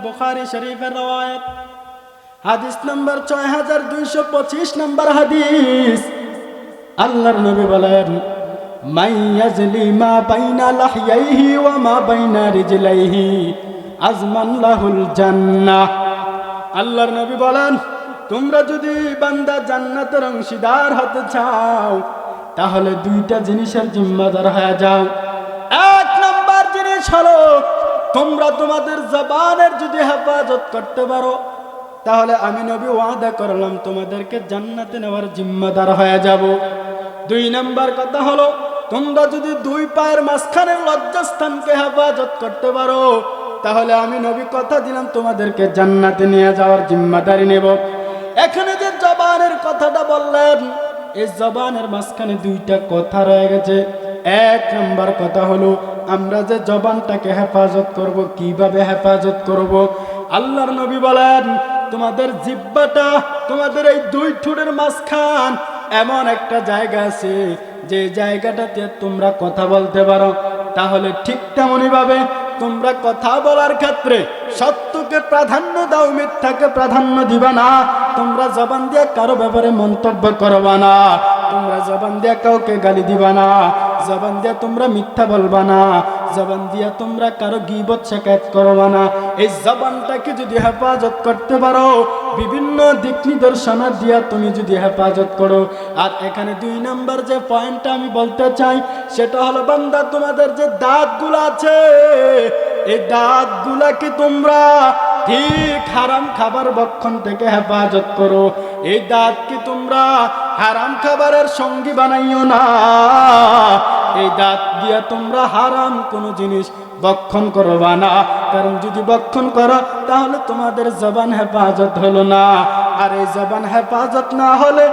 বুখারী শরীফের রওয়ায়াত হাদিস নম্বর 6225 নম্বর হাদিস। আল্লাহর নবী বলেন, মাইয়াজলি মা বাইনা লাহইহি ওয়া মা বাইনা রিজলাইহি আজমান লাহুল জান্নাহ। আল্লাহর নবী বলেন, তোমরা যদি বান্দা জান্নাতের অংশীদার হতে চাও তাহলে দুইটা জিনিসের জিম্মাদার হয়ে যাও। এক নাম্বার জিনিস হলো, তোমরা তোমাদের জবানের যদি হেফাজত করতে পারো তাহলে আমি নবী ওয়াদা করলাম তোমাদেরকে জান্নাতে নেওয়ার জিম্মাদার হয়ে যাব। দুই নাম্বার কথা হলো, তোমরা যদি দুই পায়ের মাঝখানের লজ্জাস্থানকে হেফাজত করতে পারো তাহলে আমি নবী কথা দিলাম তোমাদেরকে জান্নাতে নিয়ে যাওয়ার জিম্মাদারি নেব। এখানে যে জবানের কথাটা বললেন, এই জবানের মাঝখানে দুইটা কথা রয়ে গেছে। এক নাম্বার কথা হলো, আমরা যে জবানটাকে হেফাজত করব, কিভাবে হেফাজত করব? আল্লাহর নবী বলেন, তোমাদের জিহ্বাটা, তোমাদের এই দুই ঠোঁটের মাঝখান এমন একটা জায়গা আছে যে জায়গাটাতে তোমরা কথা বলতে পারো। তাহলে ঠিক তেমনই ভাবে তোমরা কথা বলার ক্ষেত্রে সত্যকে প্রাধান্য দাও, মিথ্যাকে প্রাধান্য দিবা না। তোমরা জবান দিয়ে কারো ব্যাপারে মন্তব্য করবা না, তোমরা জবান দিয়ে কাউকে গালি দিবা না, জবান দিয়ে তোমরা মিথ্যা বলবা না, জবান দিয়ে তোমরা কারো গীবত শিকায়ত করবা না। এই জবানটাকে যদি হেফাজত করতে পারো, বিভিন্ন দিক নির্দেশনা দিয়া তুমি যদি হেফাজত করো। আর এখানে দুই নাম্বার যে পয়েন্টটা আমি বলতে চাই সেটা হলো, বান্দা তোমাদের যে দাঁতগুলো আছে এই দাঁতগুলাকে তোমরা ঠিক হারাম খাবার ভক্ষণ থেকে হেফাজত করো। এই দাঁতকে তোমরা হারাম খাবারের সঙ্গী বানাইও না। এই দাঁত দিয়া তোমরা হারাম কোনো জিনিস ভক্ষণ করবা না, কারণ যদি ভক্ষণ করো তাহলে তোমাদের জবান হেফাজত হলো না। আর এই জবান হেফাজত না হলে